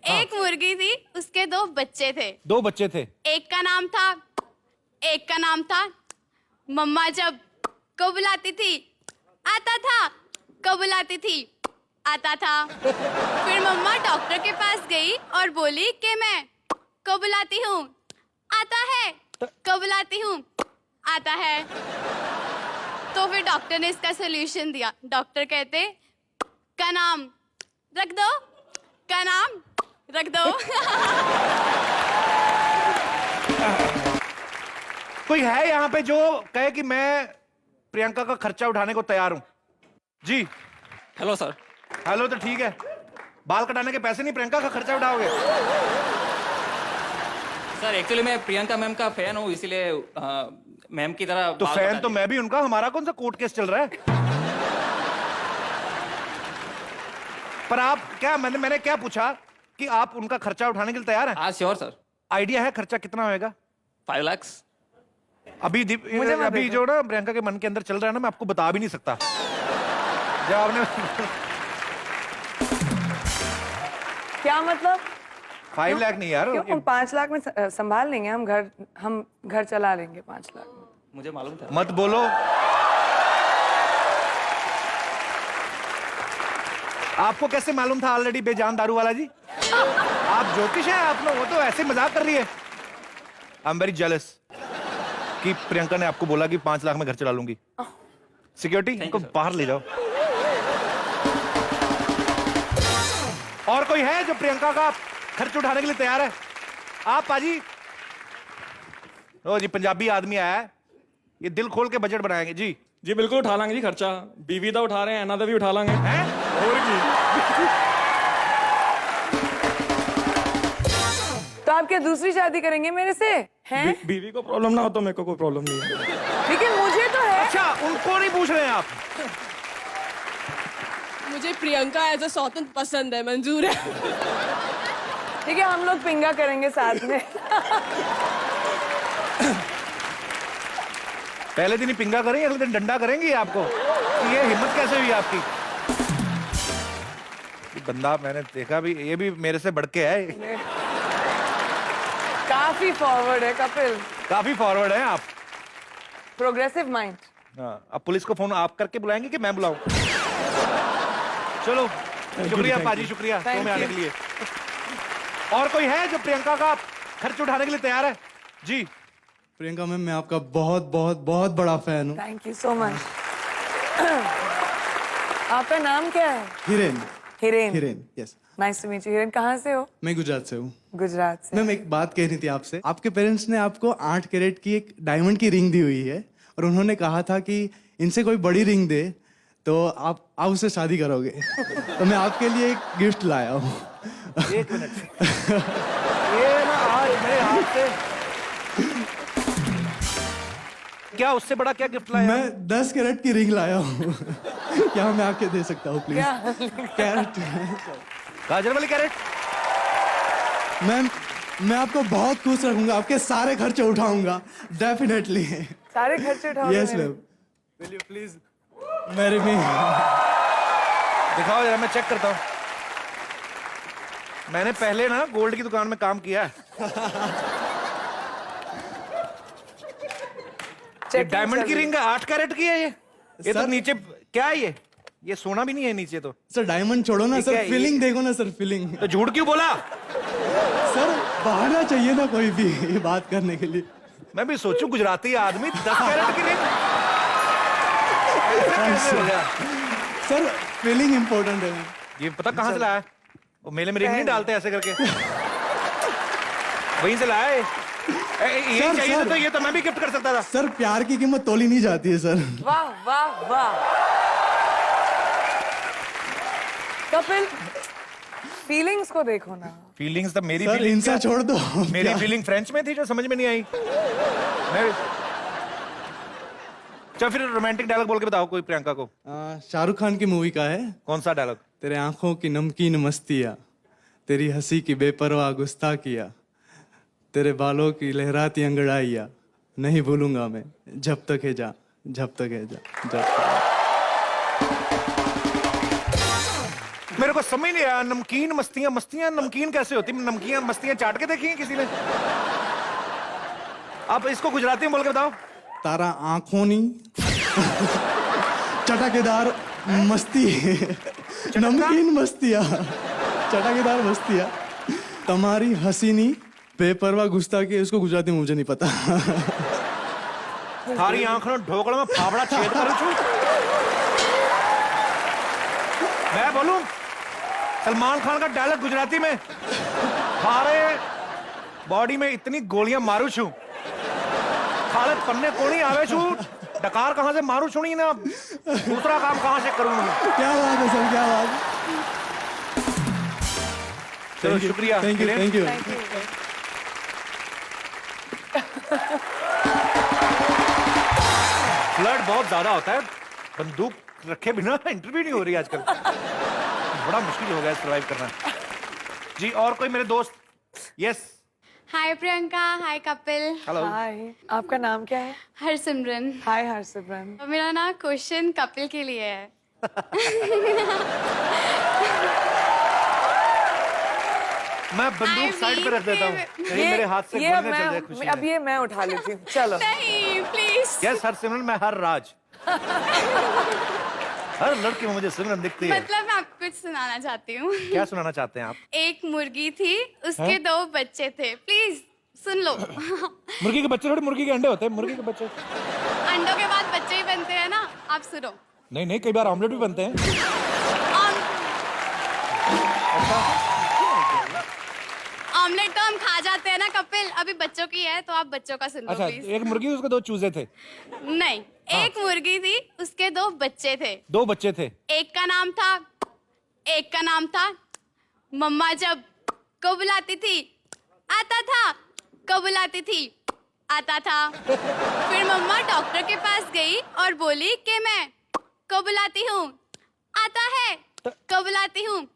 एक मुर्गी थी, उसके 2 बच्चे थे। 2 बच्चे थे। एक का नाम था मम्मा। जब को बुलाती थी आता था, को बुलाती थी आता था। फिर मम्मा डॉक्टर के पास गई और बोली कि मैं को बुलाती हूँ आता है, को बुलाती हूँ आता है। तो फिर डॉक्टर ने इसका सोल्यूशन दिया। डॉक्टर कहते का नाम रख दो, का नाम रख दो। कोई है यहाँ पे जो कहे कि मैं प्रियंका का खर्चा उठाने को तैयार हूं? जी हेलो सर। हेलो तो ठीक है, बाल कटाने के पैसे नहीं, प्रियंका का खर्चा उठाओगे? सर एक्चुअली मैं प्रियंका मैम का फैन हूँ, इसीलिए मैम की तरह तो बाल फैन कटा तो मैं भी उनका। हमारा कौन सा कोर्ट केस चल रहा है? पर आप क्या, मैंने क्या पूछा कि आप उनका खर्चा उठाने के लिए तैयार हैं? हाँ श्योर सर। आइडिया है खर्चा कितना होएगा? 5 लाख। अभी अभी जो ना प्रियंका के मन के अंदर चल रहा है ना, मैं आपको बता भी नहीं सकता। जब आपने क्या मतलब? 5 लाख नहीं यार, क्यों? 5 लाख में संभाल लेंगे हम घर चला लेंगे 5 लाख में। मुझे मालूम था। मत बोलो। आपको कैसे मालूम था ऑलरेडी बेजान दारू वाला जी? आप ज्योतिष हैं आप लोग, वो तो ऐसे मजाक कर रही है। आई एम वेरी जेलस कि प्रियंका ने आपको बोला कि 5 लाख में घर चला लूंगी। सिक्योरिटी इनको बाहर ले जाओ। और कोई है जो प्रियंका का खर्च उठाने के लिए तैयार है? आप पाजी। ओ जी, पंजाबी आदमी आया है, ये दिल खोल के बजट बनाएंगे जी। जी बिल्कुल उठा लांगे जी खर्चा। बीवी दा उठा रहे हैं, एना दा भी उठा लांगे। हैं? और की तो आप क्या दूसरी शादी करेंगे मेरे से? हैं? बीवी को प्रॉब्लम ना हो तो मेरे को कोई प्रॉब्लम नहीं है। लेकिन मुझे तो है। अच्छा, उनको नहीं पूछ रहे हैं आप? मुझे प्रियंका एज अ सौतन पसंद है, मंजूर है। ठीक है, हम लोग पिंगा करेंगे साथ में। पहले दिन ही पिंगा करेंगे, अगले दिन डंडा करेंगे आपको। ये हिम्मत कैसे हुई आपकी? ये बंदा मैंने देखा भी, ये भी मेरे से बढ़ के है। काफी फॉरवर्ड है कपिल। काफी फॉरवर्ड है आप। Progressive mind. हाँ, अब पुलिस को फोन आप करके बुलाएंगे कि मैं बुलाऊं? चलो, शुक्रिया पाजी, शुक्रिया शो में आने के लिए। और कोई है जो प्रियंका का खर्च उठाने के लिए तैयार है? जी प्रियंका मैम, मैं आपका बहुत बहुत बहुत बड़ा फैन हूँ। Thank you so much. आपका नाम क्या है? Hiren. Hiren. Hiren, yes. Nice to meet you. Hiren, कहाँ से हो? मैं गुजरात से हूँ। गुजरात से। मैम एक बात कहनी थी आपसे। आपके पेरेंट्स ने आपको 8 कैरेट की एक डायमंड की रिंग दी हुई है और उन्होंने कहा था कि इनसे कोई बड़ी रिंग दे तो आप उससे शादी करोगे। तो मैं आपके लिए एक गिफ्ट लाया हूँ। एक मिनट। ये ना आज मेरे हाथ से क्या, उससे बड़ा क्या गिफ्ट लाया? मैं 10 कैरेट की रिंग लाया हूँ। क्या मैं आपके दे सकता हूँ प्लीज? कैरेट। गाजर वाली कैरेट? मैम मैं आपको बहुत खुश रखूंगा, आपके सारे खर्चे उठाऊंगा डेफिनेटली। सारे खर्चे उठाओगे? Yes ma'am. Will you please marry me? दिखाओ जरा, मैं चेक करता हूँ। मैंने पहले ना गोल्ड की दुकान में काम किया है। ये डायमंड की रिंग 8 कैरेट की है ये तो नीचे क्या है ये सोना भी नहीं है नीचे तो। सर डायमंड छोड़ो ना सर, फीलिंग ये... देखो ना सर, फीलिंग। तो झूठ क्यों बोला? सर बहाना चाहिए ना कोई भी ये बात करने के लिए। मैं भी सोचूं गुजराती आदमी 10 कैरेट की रिंग कैसे हो गया? सर फीलिंग इंपॉर्टेंट है। ये पता कहाँ से लाया है? वो मेले में रिंग नहीं डालते ऐसे करके, वहीं से लाया है। ये चाहिए तो ये तो मैं भी गिफ्ट कर सकता था। सर प्यार की कीमत तोली नहीं जाती है सर। वाह वाह वाह। कपिल, फीलिंग्स को देखो ना। फीलिंग्स तो मेरी सर इनसे छोड़ दो। मेरी फीलिंग फ्रेंच में थी जो समझ में नहीं आई। चल फिर रोमांटिक डायलॉग बोल के बताओ कोई प्रियंका को। शाहरुख खान की मूवी का है। कौन सा डायलॉग? तेरे आंखों की नमकीन मस्तियां, तेरी हंसी की बेपरवाह गुस्ताखियां, तेरे बालों की लहराती अंगड़ाइयां, नहीं भूलूंगा मैं जब तक है जा, जब तक है जा, जब तक। मेरे को समझ नहीं आया, नमकीन मस्तियां, मस्तियां नमकीन कैसे होती? नमकीन मस्तियां चाट के देखी हैं किसी ने? आप इसको गुजराती में बोल के बताओ। तारा आंखोनी चटकेदार मस्ती नमकीन मस्तिया चटकेदार मस्तिया तुम्हारी हसीनी बेपरवाह गुस्ताखी, इसको गुजराती में मुझे नहीं पता। थारी आंखों ढोकड़ा में फावड़ा छेद करूं छू। मैं बोलूं सलमान खान का डायलॉग गुजराती में, थारे बॉडी में इतनी गोलियां मारू छू, थारे पन्ने कोनी आवे छू, डकार कहां से मारू छुनी ना, दूसरा काम कहां से करूं? क्या बात है सर, क्या बात। चलो शुक्रिया, thank you, thank you. Flirt बहुत ज्यादा होता है, बंदूक रखे बिना इंटरव्यू नहीं हो रही आजकल। बड़ा मुश्किल हो गया सर्वाइव करना। जी और कोई मेरे दोस्त? यस। हाय प्रियंका, हाय कपिल। हेलो। हाय, आपका नाम क्या है? हरसिमरन। हाय हरसिमरन। मेरा ना क्वेश्चन कपिल के लिए है। मैं बंदूक साइड पे रख देता हूँ, कहीं मेरे हाथ से ये गोली ना चल जाए खुशी अब में। ये मैं उठा लेती हूँ, चलो। नहीं प्लीज। यस हरसिमरन, मैं हर राज। हर लड़की में मुझे सिमरन दिखती है। मतलब मैं आपको कुछ सुनाना चाहती हूँ। क्या सुनाना चाहते हैं आप? एक मुर्गी थी, उसके 2 बच्चे थे। प्लीज सुन लो। मुर्गी के बच्चे थोड़ी मुर्गी के अंडे होते हैं, मुर्गी के बच्चे। अंडों के बाद बच्चे ही बनते हैं ना, आप सुनो। नहीं नहीं, कई बार ऑमलेट भी बनते हैं। ऑमलेट तो हम खा जाते हैं ना कपिल, अभी बच्चों की है तो आप बच्चों का सुन लो अच्छा, प्लीज। एक मुर्गी उसके 2 चूजे थे। नहीं, एक मुर्गी थी, उसके 2 बच्चे थे। 2 बच्चे थे। एक का नाम था मम्मा जब को बुलाती थी आता था, को बुलाती थी आता था। फिर मम्मा डॉक्टर के पास गई और बोली कि मैं को बुलाती हूँ आता है, को बुलाती हूँ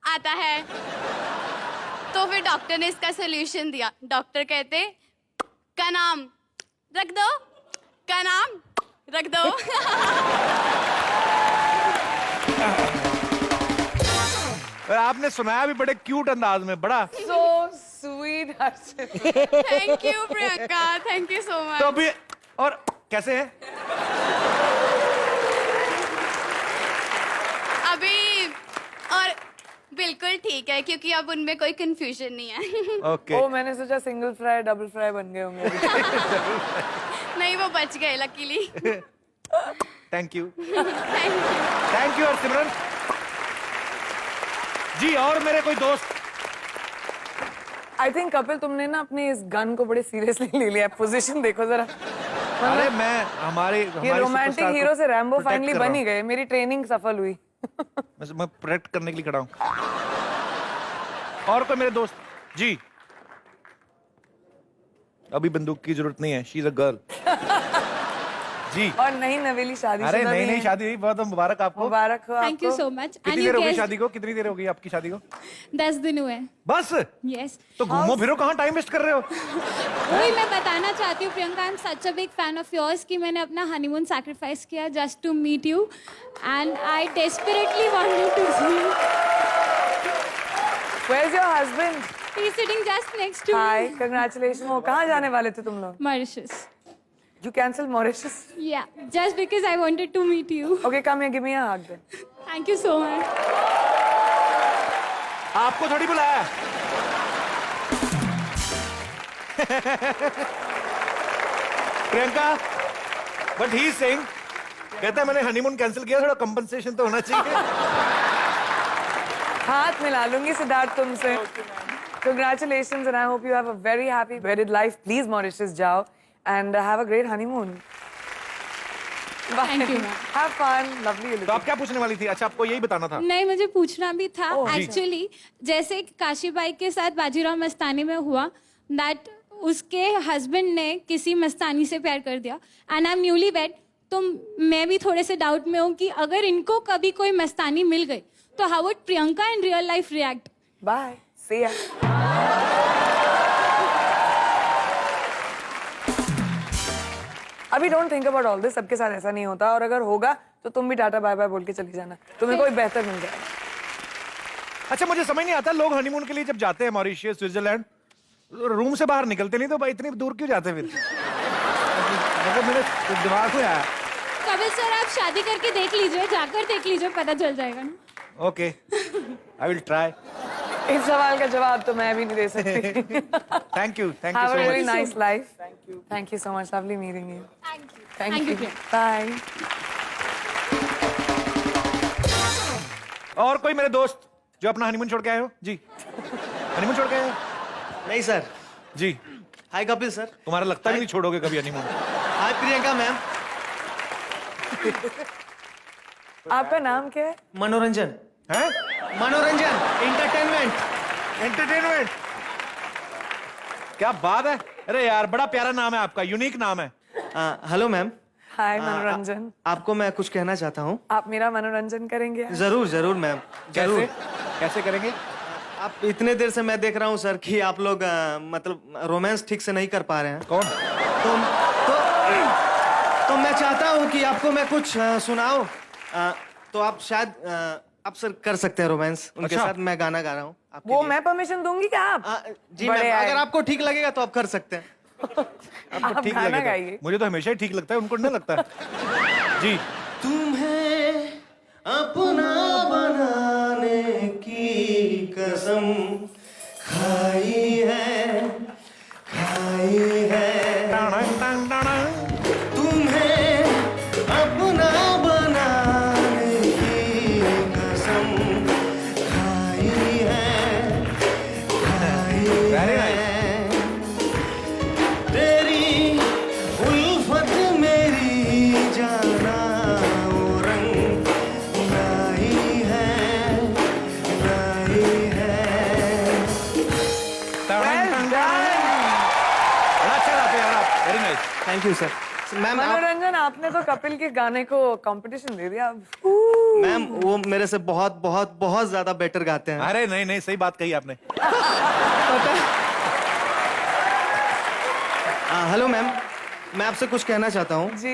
आता है। तो फिर डॉक्टर ने इसका सोल्यूशन दिया। डॉक्टर कहते का नाम रख दो, का नाम रख दो। और आपने सुनाया भी बड़े क्यूट अंदाज में, बड़ा। So sweet Harshit. Thank you Priyanka, thank you सो तो मच। अभी और कैसे है? अभी और बिल्कुल ठीक है, क्योंकि अब उनमें कोई कंफ्यूजन नहीं है। ओके। ओ मैंने सोचा सिंगल फ्राई डबल फ्राई बन गए होंगे। नहीं, वो बच गए luckily. Thank you, thank you Harsimran ji. और मेरे कोई दोस्त? आई थिंक कपिल तुमने ना अपने इस गन को बड़े सीरियसली ले लिया है। पोजीशन देखो जरा। अरे मैं हमारे ये रोमांटिक superstar को हीरो से रैम्बो protect फाइनली कर रहा बन ही हूं। गए। मेरी ट्रेनिंग सफल हुई। मैं प्रोटेक्ट करने के लिए खड़ा हूँ। और कोई मेरे दोस्त? जी। अभी बंदूक की जरूरत नहीं है, शी इज अ गर्ल। जी। और नई नवेली शादी अरे नहीं नहीं, शादी हुई, बहुत मुबारक आपको। मुबारक हो थैंक यू आपको। So much. कितनी देर हो गई शादी को? कितनी देर हो गई आपकी शादी को? 10 दिन हुए। बस? यस, तो घूमो फिरो, कहाँ टाइम वेस्ट कर रहे हो? वही मैं बताना चाहती हूँ Priyanka, I am such a big fan of yours कि मैंने अपना हनीमून सैक्रिफाइस किया just to meet you and I desperately wanted to see you. Where's your husband? He is sitting just next to Hi, me. congratulations. वो कहाँ जाने वाले थे तुम लोग? Mauritius. You cancelled Mauritius? Yeah, just because I wanted to meet you. Okay, come here, give me a hug then. Thank you so much. आपको थोड़ी बुलाया। प्रियंका, बट ही सिंग कहता है मैंने हनीमून कैंसिल किया, थोड़ा कंपनसेशन तो होना चाहिए। हाथ मिला लूंगी सिद्धार्थ तुमसे। Congratulations and I hope you have a very happy wedded life. Please Mauritius जाओ and have a great honeymoon. Bye. Thank you, ma'am. Have fun. Lovely. तो आप क्या पूछने वाली थी? अच्छा, आपको यही बताना था। नहीं, मुझे पूछना भी था Oh, जी। एक्चुअली, जैसे काशीबाई के साथ बाजीराव मस्तानी में हुआ दैट उसके हस्बैंड ने किसी मस्तानी से प्यार कर दिया and I am newly wed, तो मैं भी थोड़े से डाउट में हूँ कि अगर इनको कभी कोई मस्तानी मिल गई तो how would Priyanka in real life react? Bye. See ya. अभी don't think about all this. सबके साथ ऐसा नहीं होता और अगर होगा तो तुम भी टाटा बाय बाय बोल के चली जाना, तुम्हें कोई बेहतर मिल जाएगा। अच्छा मुझे समझ नहीं आता, लोग हनीमून के लिए जब जाते हैं मॉरिशियस, स्विट्जरलैंड, रूम से बाहर निकलते नहीं, तो भाई इतनी दूर क्यों जाते फिर? मतलब मेरे दिमाग में आया। कपिल सर आप शादी करके देख लीजिए, जाकर देख लीजिए, पता चल जाएगा ना। Okay, I will try. इस सवाल का जवाब तो मैं भी नहीं दे सकती। Thank you Have a so really much. nice life. Thank you so much. Lovely meeting you. Thank you. Priya. Bye. और कोई मेरे दोस्त जो अपना हनीमून छोड़ के आए हो? जी, हनीमून छोड़ के आए हो? नहीं सर। जी, हाय कपिल सर। तुम्हारा लगता भी नहीं छोड़ोगे कभी हनीमून। हाय प्रियंका मैम। आपका नाम क्या है? मनोरंजन। हैं? मनोरंजन, एंटरटेनमेंट। एंटरटेनमेंट, क्या बात है। अरे यार बड़ा प्यारा नाम है आपका, यूनिक नाम है। Hello ma'am. हाय मनोरंजन। आपको मैं कुछ कहना चाहता हूँ। आप मेरा मनोरंजन करेंगे? जरूर जरूर मैम, जरूर। कैसे कैसे करेंगे? आप इतने देर से मैं देख रहा हूँ सर कि आप लोग मतलब रोमांस ठीक से नहीं कर पा रहे हैं। कौन? तो मैं चाहता हूँ कि आपको मैं कुछ सुनाऊं। तो आप शायद आप सर कर सकते हैं रोमांस उनके अच्छा। साथ। मैं गाना गा रहा हूँ आपके वो लिए। मैं परमिशन दूंगी क्या आप? जी बड़े मैम, आए। अगर आपको ठीक लगेगा तो आप कर सकते हैं। आपको आप ठीक गाना लगेगा? गाइए। मुझे तो हमेशा ही ठीक लगता है, उनको नहीं लगता। जी, तुम्हें अपना बनाने की कसम खाई है, खाई है। तुम्हें अपना बनाने की कसम खाई है, खाई Very है। तेरी उल्फत मेरी जाना वो रंग लाई है, लाई है। बड़ा अच्छा गाते हैं यार आप, very nice. Thank you sir. Ma'am मनोरंजन आपने तो कपिल के गाने को कंपटीशन दे दिया। मैम वो मेरे से बहुत बहुत बहुत ज्यादा बेटर गाते हैं। अरे नहीं नहीं, सही बात कही आपने। हेलो मैम, मैं आपसे कुछ कहना चाहता हूँ। जी।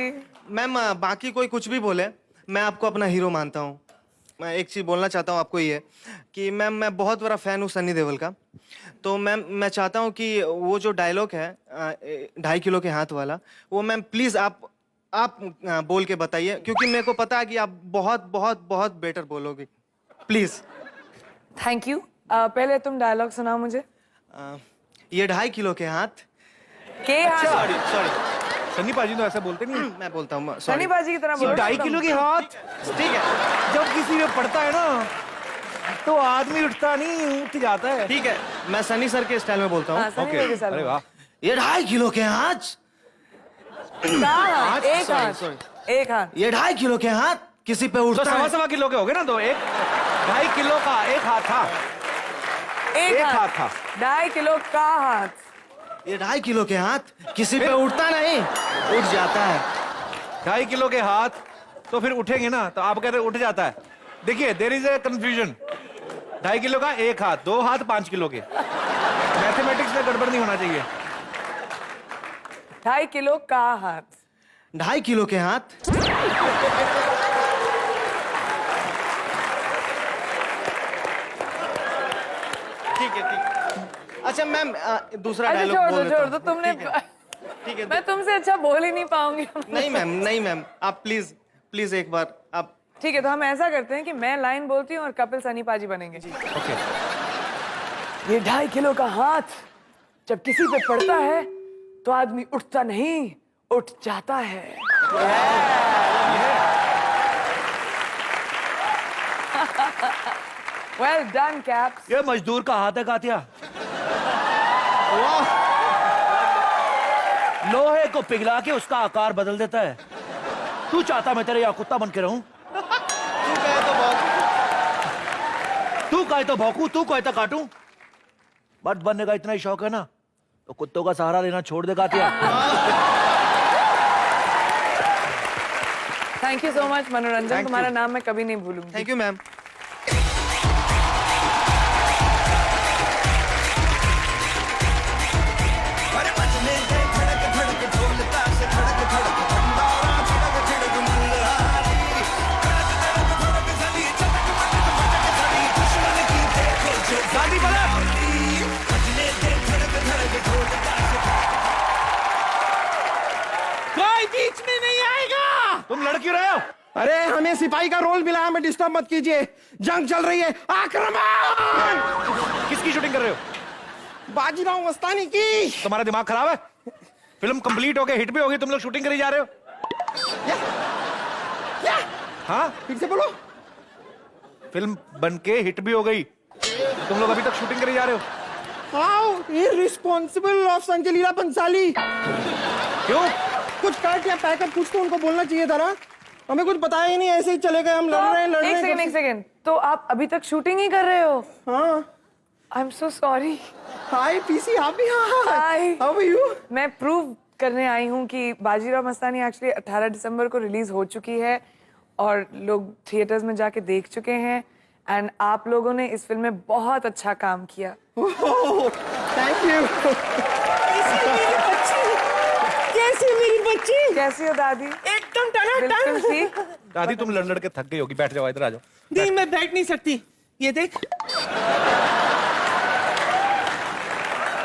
मैम बाकी कोई कुछ भी बोले, मैं आपको अपना हीरो मानता हूँ। मैं एक चीज बोलना चाहता हूँ आपको, ये कि मैम मैं बहुत बड़ा फैन हूँ सनी देओल का। तो मैम मैं चाहता हूँ कि वो जो डायलॉग है 2.5 किलो के हाथ वाला, वो मैम प्लीज आप बोल के बताइए, क्योंकि मेरे को पता है कि आप बहुत बहुत बहुत बेटर बोलोगे। प्लीज। Thank you. पहले तुम डायलॉग सुनाओ मुझे। ये 2.5 किलो के हाथ। के हाथ? सॉरी सन्नी पाजी तो ऐसा बोलते नहीं। मैं बोलता हूँ। सनी बाजी की तरह बोलो। 2.5 किलो के हाथ, ठीक है, जब किसी में पड़ता है ना तो आदमी उठता नहीं, उठ जाता है। ठीक है, मैं सनी सर के स्टाइल में बोलता हाँ, हूँ। सनी भाई के साथ अरे बोलो। वाह। ये 2.5 किलो के हाथ। कहाँ हाथ? एक sorry, हाथ। sorry। एक हाथ। ये 2.5 किलो के हाथ किसी पे तो उठता है। 1.25 किलो के हो गए ना, तो 2.5 किलो का एक हाथ था। एक हाथ था। 2.5 किलो का हाथ। ये 2.5 किलो के हाथ किसी पे उठता नहीं, उठ जाता है। 2.5 किलो के हाथ, तो फिर उठेंगे ना, तो आप कहते उठ जाता है। देखिए there is a confusion. 2.5 kilo का एक हाथ, 2 हाथ 5 किलो के। मैथमेटिक्स में गड़बड़ नहीं होना चाहिए। 2.5 किलो का हाथ। 2.5 किलो के हाथ। ठीक है, ठीक है। अच्छा मैम दूसरा अच्छा डायलॉग छोड़ बोल दो, देता छोड़ हूँ। दो। तुमने ठीक है। मैं तुमसे अच्छा बोल ही नहीं पाऊंगी। नहीं मैम, नहीं मैम, आप प्लीज प्लीज एक बार आप। ठीक है, तो हम ऐसा करते हैं कि मैं लाइन बोलती हूँ और कपिल सनी पाजी बनेंगे। ओके। ये 2.5 किलो का हाथ जब किसी पे पड़ता है तो आदमी उठता नहीं, उठ जाता है। Well done caps. ये मजदूर का हाथ है कातिया। लोहे को पिघला के उसका आकार बदल देता है। तू चाहता मैं तेरे यहाँ कुत्ता बन के रहूं? तू कहे तो भौंकू, तू कहे तो काटूं। मर्द बनने का इतना ही शौक है ना, तो कुत्तों का सहारा लेना छोड़ दे Katya. Thank you so much मनोरंजन, Thank तुम्हारा you. नाम मैं कभी नहीं भूलूंगी। Thank you ma'am. लड़ क्यों रहे हो? अरे हमें सिपाही का रोल मिला है, हमें डिस्टर्ब मत कीजिए, जंग चल रही है, आक्रमण। किसकी शूटिंग कर रहे हो? बाजीराव मस्तानी की। तुम्हारा दिमाग खराब है? फिल्म कंप्लीट हो गई, हिट भी होगी, तुम लोग शूटिंग करी जा रहे हो? क्या? हाँ, फिर से बोलो। फिल्म बन के हिट भी हो गई, तुम लोग अभी तक शूटिंग करी जा रहे हो? How irresponsible of Sanjay Leela Bhansali. क्यों? कुछ कट या पैकअप कुछ तो उनको बोलना चाहिए था ना, हमें कुछ बताया ही नहीं, ऐसे ही चले गए, हम लड़ रहे हैं। एक सेकंड, तो आप अभी तक शूटिंग ही कर रहे हो? हाँ। I am so sorry. Hi PC, आप भी? हाय, हाउ आर यू? मैं प्रूव करने आई हूँ कि बाजीराव मस्तानी एक्चुअली 18 दिसंबर को रिलीज हो चुकी है और लोग थिएटर्स में जाके देख चुके हैं, एंड आप लोगों ने इस फिल्म में बहुत अच्छा काम किया। Thank you. कैसी मेरी बच्ची? कैसी हो दादी? एकदम टनाटन। बिल्कुल ठीक। दादी तुम लड़ लड़ के थक गई होगी, बैठ जाओ, इधर आ जाओ। नहीं मैं बैठ नहीं सकती, ये देख।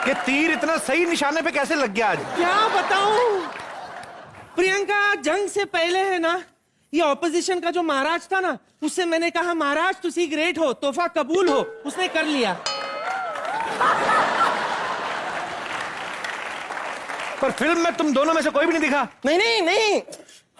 कि तीर इतना सही निशाने पे कैसे लग गया आज? क्या बताऊं प्रियंका, जंग से पहले है ना, ये ऑपोजिशन का जो महाराज था ना, उससे मैंने कहा महाराज तुसी ग्रेट हो, तोहफा कबूल हो, उसने कर लिया। पर फिल्म में तुम दोनों में से कोई भी नहीं दिखा। नहीं नहीं नहीं,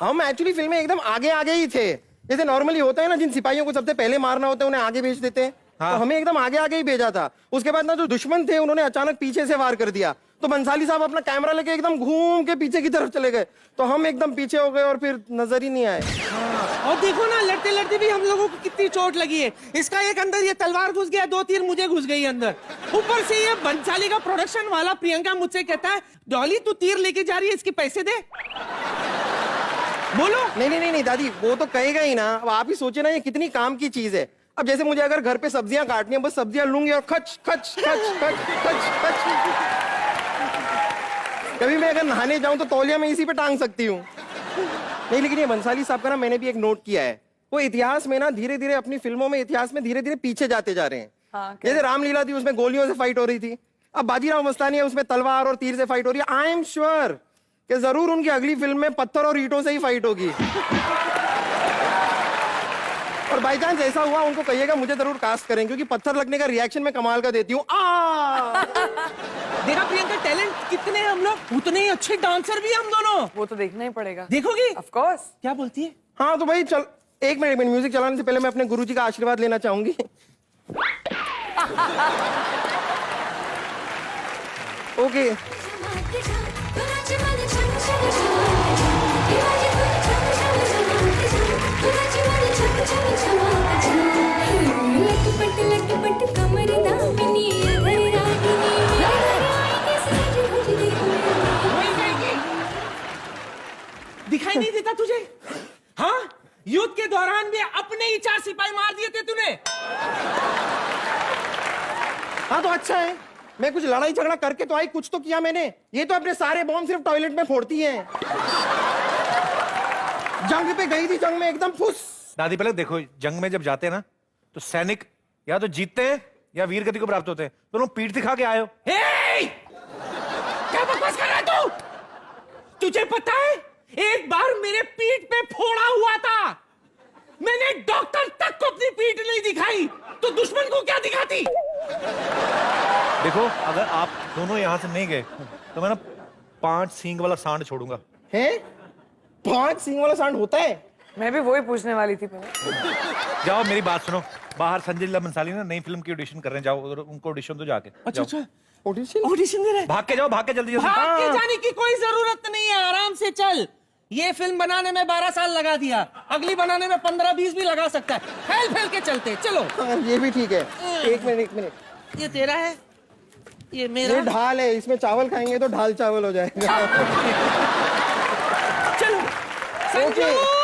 हम एक्चुअली फिल्म में एकदम आगे आगे ही थे, जैसे नॉर्मली होता है ना, जिन सिपाहियों को सबसे पहले मारना होता है उन्हें आगे भेज देते हैं। हाँ। तो हमें एकदम आगे आगे ही भेजा था। उसके बाद ना जो दुश्मन थे उन्होंने अचानक पीछे से वार कर दिया, तो बंसाली साहब अपना कैमरा लेके एकदम घूम के पीछे की तरफ चले गए, तो हम एकदम पीछे हो गए और फिर नजर ही नहीं आए। और देखो ना, लड़ते लड़ते भी हम लोगों को कितनी चोट लगी है। इसका एक अंदर ये तलवार घुस गया, 2 तीर मुझे घुस गई अंदर। ऊपर से ये बंसाली का प्रोडक्शन वाला प्रियंका मुझसे कहता है, डॉली तू तीर लेके जा रही है, इसके पैसे दे। बोलो। नहीं नहीं नहीं दादी, वो तो कहेगा ही ना। अब आप ही सोचे ना, ये कितनी काम की चीज है। अब जैसे मुझे अगर घर पे सब्जियां काटनी है, बस सब्जियां लूंगी और खच खच खच खच खच खच। कभी मैं अगर नहाने जाऊं तो तौलिया में इसी पे टांग सकती हूँ। नहीं लेकिन ये बंसाली साहब का ना, मैंने भी एक नोट किया है, वो इतिहास में ना धीरे धीरे अपनी फिल्मों में इतिहास में धीरे धीरे पीछे जाते जा रहे हैं। हाँ, जैसे रामलीला थी, उसमें गोलियों से फाइट हो रही थी, अब बाजीराव मस्तानी है, उसमें तलवार और तीर से फाइट हो रही है। आई एम श्योर कि जरूर उनकी अगली फिल्म में पत्थर और ईंटों से ही फाइट होगी। और बाई चांस ऐसा हुआ, उनको कहिएगा मुझे जरूर कास्ट करें, क्योंकि पत्थर लगने का रिएक्शन मैं कमाल का देती हूँ। देखा प्रियंका, टैलेंट कितने हैं हम लोग, उतने ही अच्छे डांसर भी हम दोनों। वो तो देखना ही पड़ेगा। देखोगी? Of course. क्या बोलती है? हाँ तो भाई चल, एक मिनट म्यूजिक चलाने से पहले मैं अपने गुरुजी का आशीर्वाद लेना चाहूंगी। ओके। दिखाई नहीं देता तुझे? हाँ, युद्ध के दौरान भी अपने ही 4 सिपाही मार दिए थे तूने। हाँ तो अच्छा है, मैं कुछ लड़ाई झगड़ा करके तो आई, कुछ तो किया मैंने। ये तो अपने सारे बॉम्ब सिर्फ टॉयलेट में फोड़ती हैं। जंग पे गई थी, जंग में एकदम फुस। दादी पहले देखो, जंग में जब जाते हैं ना, तो सैनिक या तो जीतते हैं या वीर गति को प्राप्त होते हैं। दोनों पीठ दिखा के आए हो। क्या बकवास कर रहा है तू? तुझे पता है, एक बार मेरे पीठ पे फोड़ा हुआ था, मैंने डॉक्टर तक को अपनी पीठ नहीं दिखाई, तो दुश्मन को क्या दिखाती? देखो, अगर आप दोनों यहां से नहीं गए तो मैं ना 5 सींग वाला सांड छोड़ूंगा। है? 5 सींग वाला सांड होता है? मैं भी वही पूछने वाली थी पहले। जाओ मेरी बात सुनो, बाहर संजय लीला बंसाली ना नई फिल्म की ऑडिशन कर रहे हैं, जाओ उधर उनको ऑडिशन तो जाके। अच्छा अच्छा, ऑडिशन दे रहे हैं? भाग के जाओ, भाग के जल्दी जल्दी। भाग के जाने की कोई जरूरत नहीं है, आराम से चल। ये फिल्म बनाने में 12 साल लगा दिया, अगली बनाने में 15-20 भी लगा सकता है। फैल फैल के चलते चलो। ये भी ठीक है। एक मिनट, ये तेरा है, ये मेरा। ये ढाल है, इसमें चावल खाएंगे तो ढाल चावल हो जाएगा। चलो संजू।